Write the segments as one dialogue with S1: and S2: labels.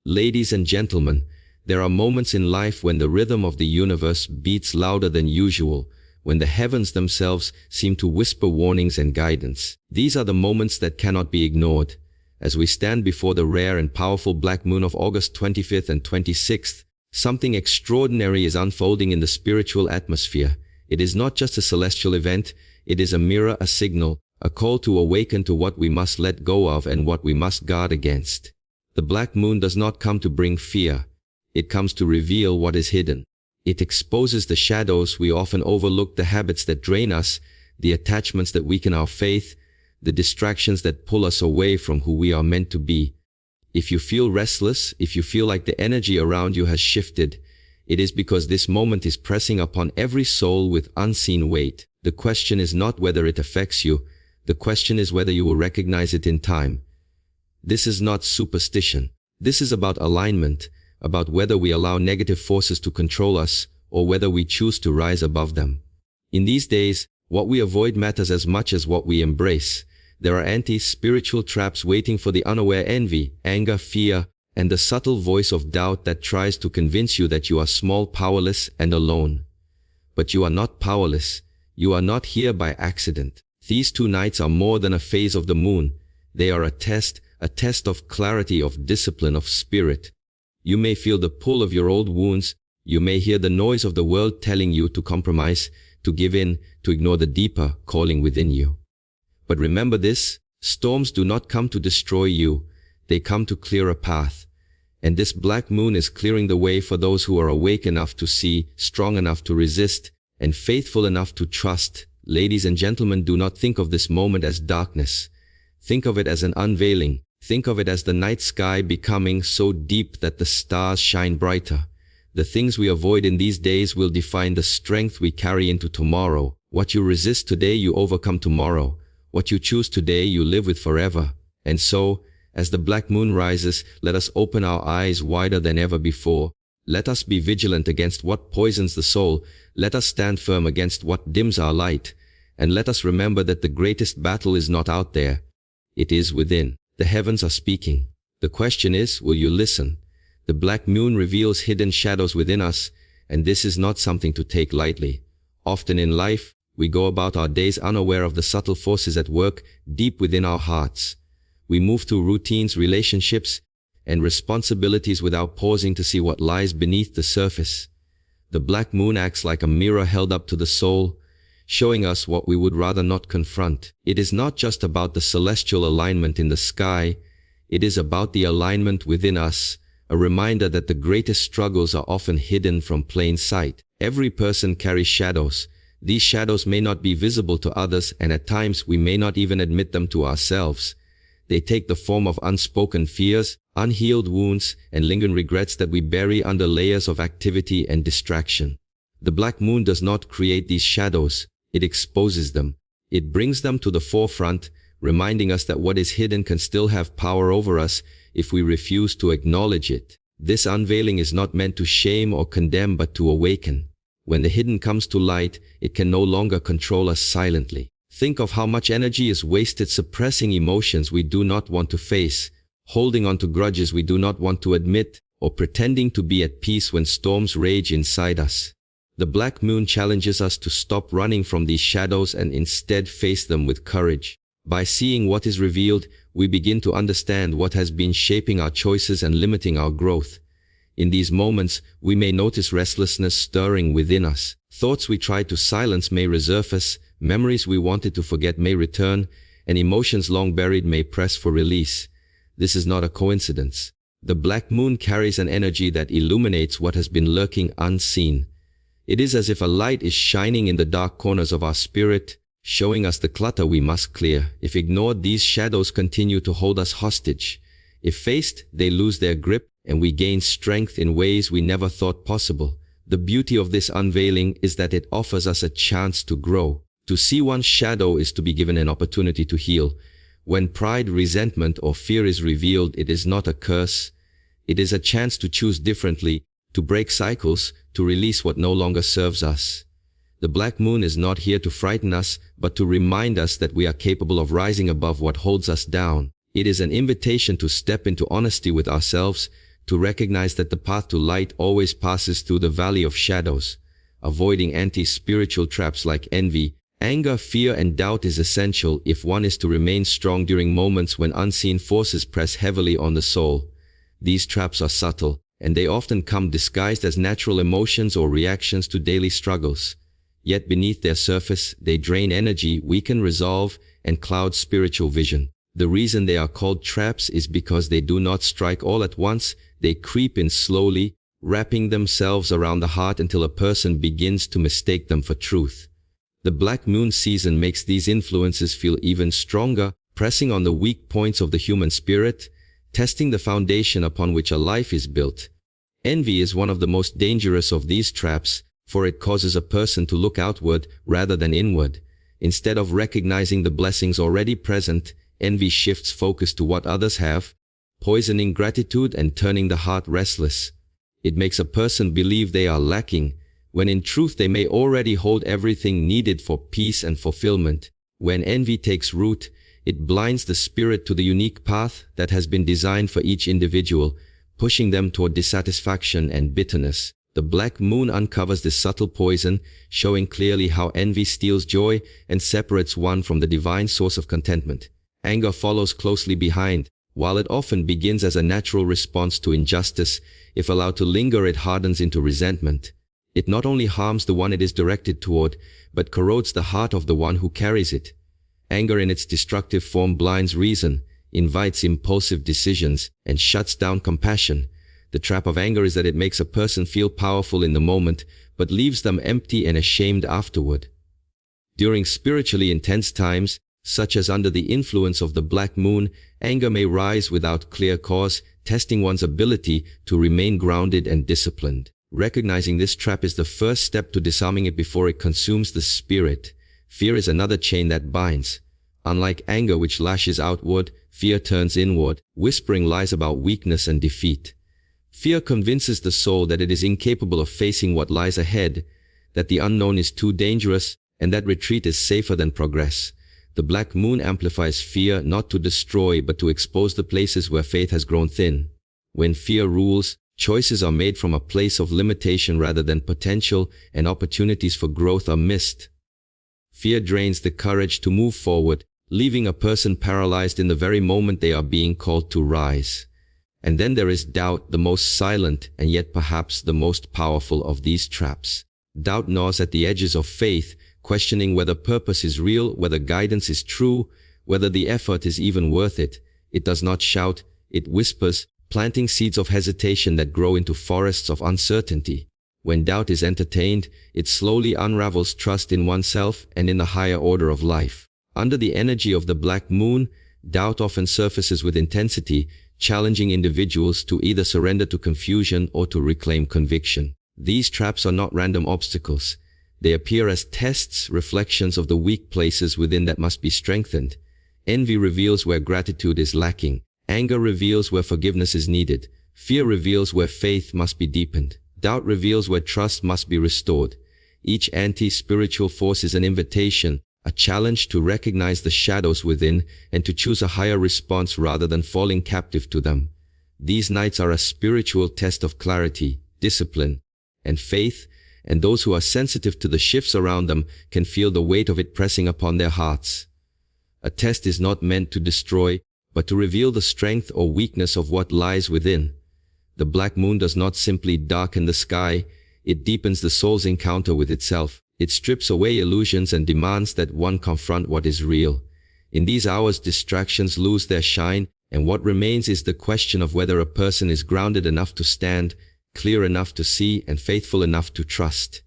S1: Ladies and gentlemen, there are moments in life when the rhythm of the universe beats louder than usual, when the heavens themselves seem to whisper warnings and guidance. These are the moments that cannot be ignored. As we stand before the rare and powerful black moon of August 25th and 26th, something extraordinary is unfolding in the spiritual atmosphere. It is not just a celestial event, it is a mirror, a signal, a call to awaken to what we must let go of and what we must guard against. The black moon does not come to bring fear. It comes to reveal what is hidden. It exposes the shadows we often overlook, the habits that drain us, the attachments that weaken our faith, the distractions that pull us away from who we are meant to be. If you feel restless, if you feel like the energy around you has shifted, it is because this moment is pressing upon every soul with unseen weight. The question is not whether it affects you. The question is whether you will recognize it in time. This is not superstition. This is about alignment, about whether we allow negative forces to control us or whether we choose to rise above them. In these days, what we avoid matters as much as what we embrace. There are anti-spiritual traps waiting for the unaware: envy, anger, fear, and the subtle voice of doubt that tries to convince you that you are small, powerless, and alone. But you are not powerless. You are not here by accident. These 2 nights are more than a phase of the moon. They are a test of clarity, of discipline, of spirit. You may feel the pull of your old wounds. You may hear the noise of the world telling you to compromise, to give in, to ignore the deeper calling within you. But remember this: storms do not come to destroy you. They come to clear a path. And this black moon is clearing the way for those who are awake enough to see, strong enough to resist, and faithful enough to trust. Ladies and gentlemen, do not think of this moment as darkness. Think of it as an unveiling. Think of it as the night sky becoming so deep that the stars shine brighter. The things we avoid in these days will define the strength we carry into tomorrow. What you resist today, you overcome tomorrow. What you choose today, you live with forever. And so, as the black moon rises, let us open our eyes wider than ever before. Let us be vigilant against what poisons the soul. Let us stand firm against what dims our light. And let us remember that the greatest battle is not out there. It is within. The heavens are speaking. The question is, will you listen? The black moon reveals hidden shadows within us, and this is not something to take lightly. Often in life, we go about our days unaware of the subtle forces at work deep within our hearts. We move through routines, relationships, and responsibilities without pausing to see what lies beneath the surface. The black moon acts like a mirror held up to the soul, showing us what we would rather not confront. It is not just about the celestial alignment in the sky. It is about the alignment within us, a reminder that the greatest struggles are often hidden from plain sight. Every person carries shadows. These shadows may not be visible to others, and at times we may not even admit them to ourselves. They take the form of unspoken fears, unhealed wounds, and lingering regrets that we bury under layers of activity and distraction. The black moon does not create these shadows. It exposes them. It brings them to the forefront, reminding us that what is hidden can still have power over us if we refuse to acknowledge it. This unveiling is not meant to shame or condemn, but to awaken. When the hidden comes to light, it can no longer control us silently. Think of how much energy is wasted suppressing emotions we do not want to face, holding on to grudges we do not want to admit, or pretending to be at peace when storms rage inside us. The black moon challenges us to stop running from these shadows and instead face them with courage. By seeing what is revealed, we begin to understand what has been shaping our choices and limiting our growth. In these moments, we may notice restlessness stirring within us. Thoughts we tried to silence may resurface, memories we wanted to forget may return, and emotions long buried may press for release. This is not a coincidence. The black moon carries an energy that illuminates what has been lurking unseen. It is as if a light is shining in the dark corners of our spirit, showing us the clutter we must clear. If ignored, these shadows continue to hold us hostage. If faced, they lose their grip, and we gain strength in ways we never thought possible. The beauty of this unveiling is that it offers us a chance to grow. To see one's shadow is to be given an opportunity to heal. When pride, resentment, or fear is revealed, it is not a curse. It is a chance to choose differently, to break cycles, to release what no longer serves us. The black moon is not here to frighten us, but to remind us that we are capable of rising above what holds us down. It is an invitation to step into honesty with ourselves, to recognize that the path to light always passes through the valley of shadows. Avoiding anti-spiritual traps like envy, anger, fear, and doubt is essential if one is to remain strong during moments when unseen forces press heavily on the soul. These traps are subtle, and they often come disguised as natural emotions or reactions to daily struggles. Yet beneath their surface, they drain energy, weaken resolve, and cloud spiritual vision. The reason they are called traps is because they do not strike all at once. They creep in slowly, wrapping themselves around the heart until a person begins to mistake them for truth. The black moon season makes these influences feel even stronger, pressing on the weak points of the human spirit, testing the foundation upon which a life is built. Envy is one of the most dangerous of these traps, for it causes a person to look outward rather than inward. Instead of recognizing the blessings already present, envy shifts focus to what others have, poisoning gratitude and turning the heart restless. It makes a person believe they are lacking, when in truth they may already hold everything needed for peace and fulfillment. When envy takes root, it blinds the spirit to the unique path that has been designed for each individual, pushing them toward dissatisfaction and bitterness. The black moon uncovers this subtle poison, showing clearly how envy steals joy and separates one from the divine source of contentment. Anger follows closely behind. While it often begins as a natural response to injustice, if allowed to linger, it hardens into resentment. It not only harms the one it is directed toward, but corrodes the heart of the one who carries it. Anger in its destructive form blinds reason, invites impulsive decisions, and shuts down compassion. The trap of anger is that it makes a person feel powerful in the moment, but leaves them empty and ashamed afterward. During spiritually intense times, such as under the influence of the black moon, anger may rise without clear cause, testing one's ability to remain grounded and disciplined. Recognizing this trap is the first step to disarming it before it consumes the spirit. Fear is another chain that binds. Unlike anger, which lashes outward, fear turns inward, whispering lies about weakness and defeat. Fear convinces the soul that it is incapable of facing what lies ahead, that the unknown is too dangerous, and that retreat is safer than progress. The black moon amplifies fear, not to destroy but to expose the places where faith has grown thin. When fear rules, choices are made from a place of limitation rather than potential, and opportunities for growth are missed. Fear drains the courage to move forward, leaving a person paralyzed in the very moment they are being called to rise. And then there is doubt, the most silent and yet perhaps the most powerful of these traps. Doubt gnaws at the edges of faith, questioning whether purpose is real, whether guidance is true, whether the effort is even worth it. It does not shout, it whispers, planting seeds of hesitation that grow into forests of uncertainty. When doubt is entertained, it slowly unravels trust in oneself and in the higher order of life. Under the energy of the black moon, doubt often surfaces with intensity, challenging individuals to either surrender to confusion or to reclaim conviction. These traps are not random obstacles. They appear as tests, reflections of the weak places within that must be strengthened. Envy reveals where gratitude is lacking. Anger reveals where forgiveness is needed. Fear reveals where faith must be deepened. Doubt reveals where trust must be restored. Each anti-spiritual force is an invitation, a challenge to recognize the shadows within and to choose a higher response rather than falling captive to them. These nights are a spiritual test of clarity, discipline, and faith, and those who are sensitive to the shifts around them can feel the weight of it pressing upon their hearts. A test is not meant to destroy, but to reveal the strength or weakness of what lies within. The black moon does not simply darken the sky, it deepens the soul's encounter with itself. It strips away illusions and demands that one confront what is real. In these hours, distractions lose their shine, and what remains is the question of whether a person is grounded enough to stand, clear enough to see, and faithful enough to trust.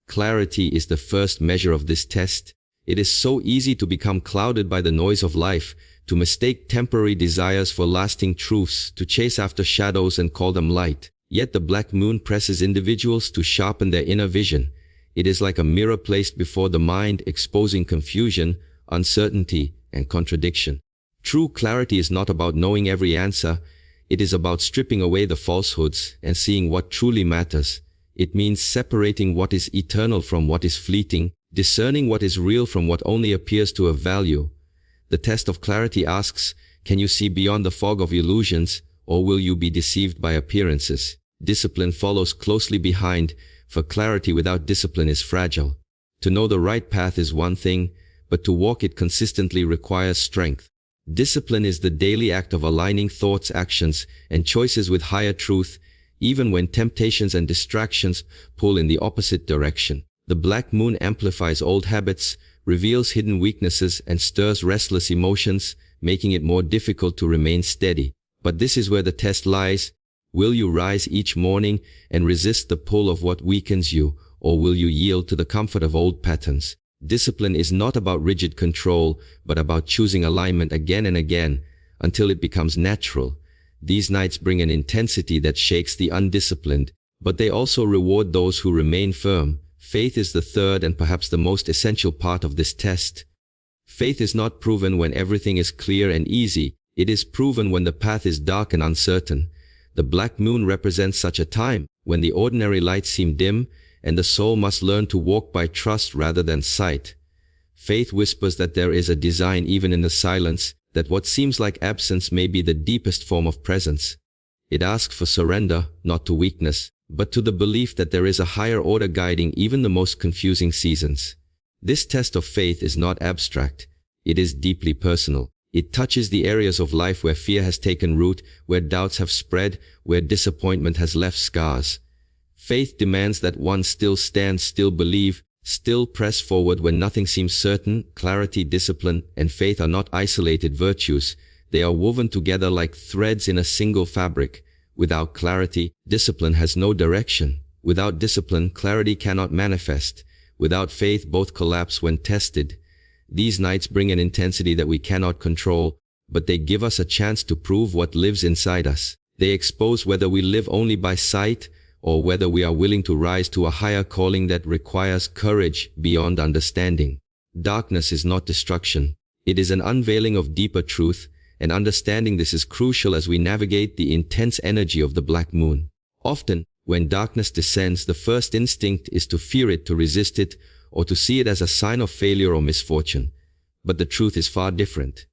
S1: Clarity is the first measure of this test. It is so easy to become clouded by the noise of life, to mistake temporary desires for lasting truths, to chase after shadows and call them light. Yet the black moon presses individuals to sharpen their inner vision. It is like a mirror placed before the mind, exposing confusion, uncertainty, and contradiction. True clarity is not about knowing every answer. It is about stripping away the falsehoods and seeing what truly matters. It means separating what is eternal from what is fleeting, discerning what is real from what only appears to have value. The test of clarity asks, can you see beyond the fog of illusions, or will you be deceived by appearances? Discipline follows closely behind, for clarity without discipline is fragile. To know the right path is one thing, but to walk it consistently requires strength. Discipline is the daily act of aligning thoughts, actions, and choices with higher truth, even when temptations and distractions pull in the opposite direction. The black moon amplifies old habits, reveals hidden weaknesses, and stirs restless emotions, making it more difficult to remain steady. But this is where the test lies. Will you rise each morning and resist the pull of what weakens you, or will you yield to the comfort of old patterns? Discipline is not about rigid control, but about choosing alignment again and again, until it becomes natural. These nights bring an intensity that shakes the undisciplined, but they also reward those who remain firm. Faith is the third and perhaps the most essential part of this test. Faith is not proven when everything is clear and easy. It is proven when the path is dark and uncertain. The black moon represents such a time, when the ordinary lights seem dim, and the soul must learn to walk by trust rather than sight. Faith whispers that there is a design even in the silence, that what seems like absence may be the deepest form of presence. It asks for surrender, not to weakness, but to the belief that there is a higher order guiding even the most confusing seasons. This test of faith is not abstract. It is deeply personal. It touches the areas of life where fear has taken root, where doubts have spread, where disappointment has left scars. Faith demands that one still stand, still believe, still press forward when nothing seems certain. Clarity, discipline, and faith are not isolated virtues. They are woven together like threads in a single fabric. Without clarity, discipline has no direction. Without discipline, clarity cannot manifest. Without faith, both collapse when tested. These nights bring an intensity that we cannot control, but they give us a chance to prove what lives inside us. They expose whether we live only by sight, or whether we are willing to rise to a higher calling that requires courage beyond understanding. Darkness is not destruction. It is an unveiling of deeper truth, and understanding this is crucial as we navigate the intense energy of the black moon. Often, when darkness descends, the first instinct is to fear it, to resist it, or to see it as a sign of failure or misfortune. But the truth is far different.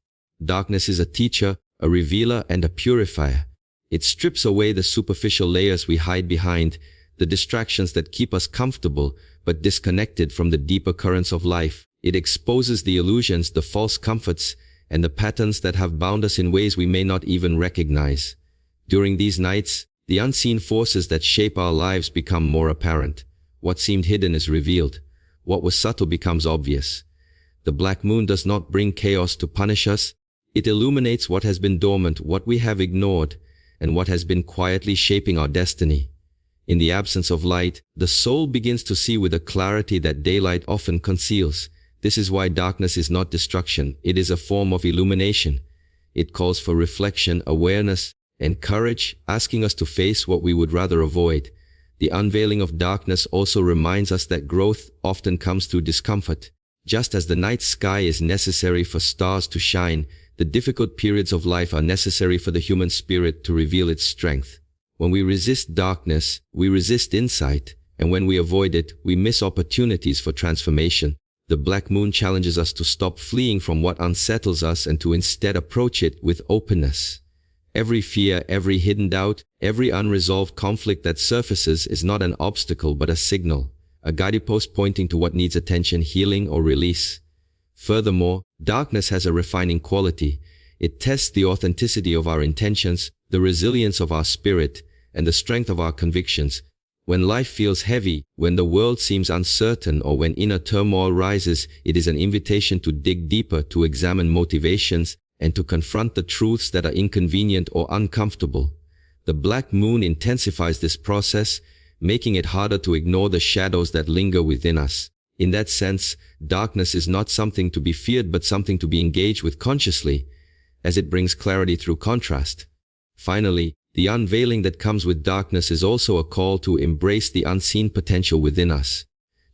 S1: Darkness is a teacher, a revealer, and a purifier. It strips away the superficial layers we hide behind, the distractions that keep us comfortable but disconnected from the deeper currents of life. It exposes the illusions, the false comforts, and the patterns that have bound us in ways we may not even recognize. During these nights, the unseen forces that shape our lives become more apparent. What seemed hidden is revealed. What was subtle becomes obvious. The black moon does not bring chaos to punish us. It illuminates what has been dormant, what we have ignored, and what has been quietly shaping our destiny. In the absence of light, the soul begins to see with a clarity that daylight often conceals. This is why darkness is not destruction. It is a form of illumination. It calls for reflection, awareness, and courage, asking us to face what we would rather avoid. The unveiling of darkness also reminds us that growth often comes through discomfort. Just as the night sky is necessary for stars to shine, the difficult periods of life are necessary for the human spirit to reveal its strength. When we resist darkness, we resist insight, and when we avoid it, we miss opportunities for transformation. The black moon challenges us to stop fleeing from what unsettles us and to instead approach it with openness. Every fear, every hidden doubt, every unresolved conflict that surfaces is not an obstacle but a signal, a guidepost pointing to what needs attention, healing, or release. Furthermore, darkness has a refining quality. It tests the authenticity of our intentions, the resilience of our spirit, and the strength of our convictions. When life feels heavy, when the world seems uncertain, or when inner turmoil rises, it is an invitation to dig deeper, to examine motivations, and to confront the truths that are inconvenient or uncomfortable. The black moon intensifies this process, making it harder to ignore the shadows that linger within us. In that sense, darkness is not something to be feared but something to be engaged with consciously, as it brings clarity through contrast. Finally, the unveiling that comes with darkness is also a call to embrace the unseen potential within us.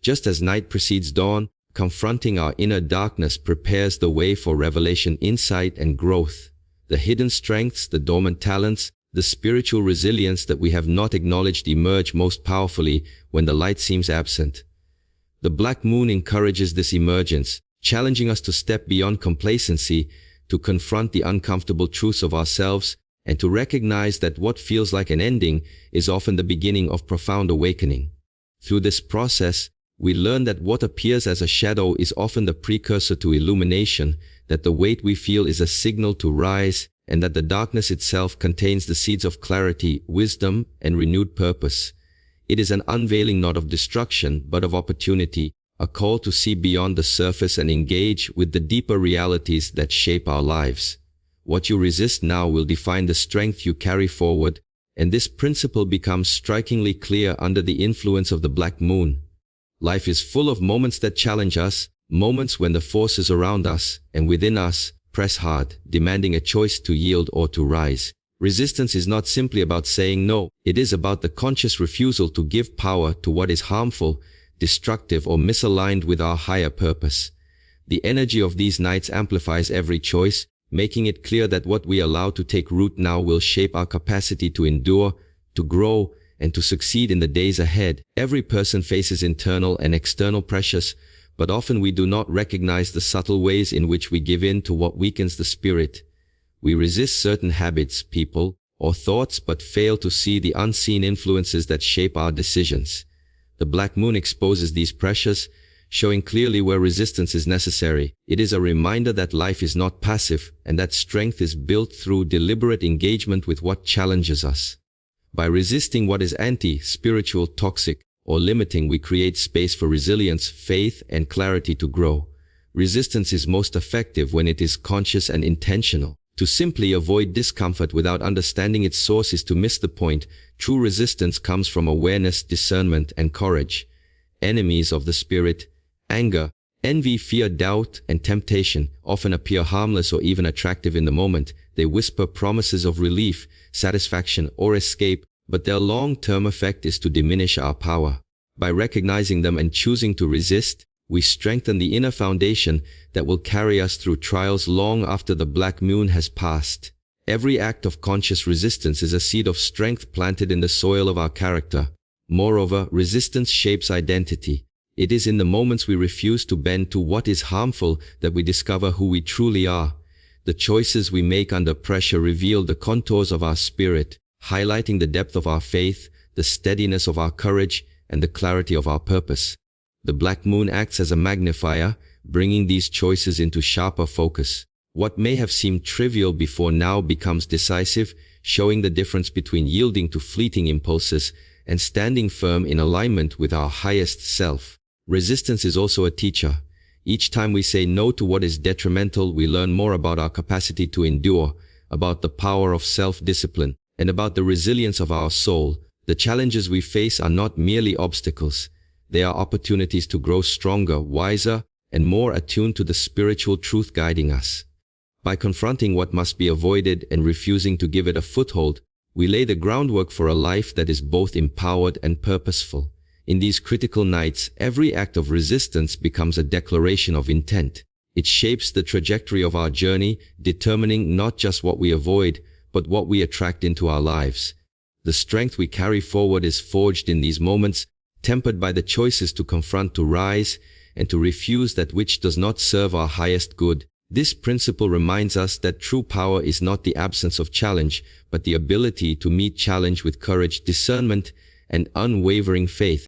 S1: Just as night precedes dawn, confronting our inner darkness prepares the way for revelation, insight, and growth. The hidden strengths, the dormant talents, the spiritual resilience that we have not acknowledged emerge most powerfully when the light seems absent. The black moon encourages this emergence, challenging us to step beyond complacency, to confront the uncomfortable truths of ourselves, and to recognize that what feels like an ending is often the beginning of profound awakening. Through this process, we learn that what appears as a shadow is often the precursor to illumination, that the weight we feel is a signal to rise, and that the darkness itself contains the seeds of clarity, wisdom, and renewed purpose. It is an unveiling not of destruction, but of opportunity, a call to see beyond the surface and engage with the deeper realities that shape our lives. What you resist now will define the strength you carry forward, and this principle becomes strikingly clear under the influence of the black moon. Life is full of moments that challenge us, moments when the forces around us and within us press hard, demanding a choice to yield or to rise. Resistance is not simply about saying no, it is about the conscious refusal to give power to what is harmful, destructive, or misaligned with our higher purpose. The energy of these nights amplifies every choice, making it clear that what we allow to take root now will shape our capacity to endure, to grow, and to succeed in the days ahead. Every person faces internal and external pressures, but often we do not recognize the subtle ways in which we give in to what weakens the spirit. We resist certain habits, people, or thoughts, but fail to see the unseen influences that shape our decisions. The black moon exposes these pressures, showing clearly where resistance is necessary. It is a reminder that life is not passive, and that strength is built through deliberate engagement with what challenges us. By resisting what is anti-spiritual, toxic, or limiting, we create space for resilience, faith, and clarity to grow. Resistance is most effective when it is conscious and intentional. To simply avoid discomfort without understanding its source is to miss the point. True resistance comes from awareness, discernment, and courage. Enemies of the spirit, anger, envy, fear, doubt, and temptation often appear harmless or even attractive in the moment. They whisper promises of relief, satisfaction, or escape, but their long-term effect is to diminish our power. By recognizing them and choosing to resist, we strengthen the inner foundation that will carry us through trials long after the black moon has passed. Every act of conscious resistance is a seed of strength planted in the soil of our character. Moreover, resistance shapes identity. It is in the moments we refuse to bend to what is harmful that we discover who we truly are. The choices we make under pressure reveal the contours of our spirit, highlighting the depth of our faith, the steadiness of our courage, and the clarity of our purpose. The black moon acts as a magnifier, bringing these choices into sharper focus. What may have seemed trivial before now becomes decisive, showing the difference between yielding to fleeting impulses and standing firm in alignment with our highest self. Resistance is also a teacher. Each time we say no to what is detrimental, we learn more about our capacity to endure, about the power of self-discipline, and about the resilience of our soul. The challenges we face are not merely obstacles. They are opportunities to grow stronger, wiser, and more attuned to the spiritual truth guiding us. By confronting what must be avoided and refusing to give it a foothold, we lay the groundwork for a life that is both empowered and purposeful. In these critical nights, every act of resistance becomes a declaration of intent. It shapes the trajectory of our journey, determining not just what we avoid, but what we attract into our lives. The strength we carry forward is forged in these moments, tempered by the choices to confront, to rise, and to refuse that which does not serve our highest good. This principle reminds us that true power is not the absence of challenge, but the ability to meet challenge with courage, discernment, and unwavering faith.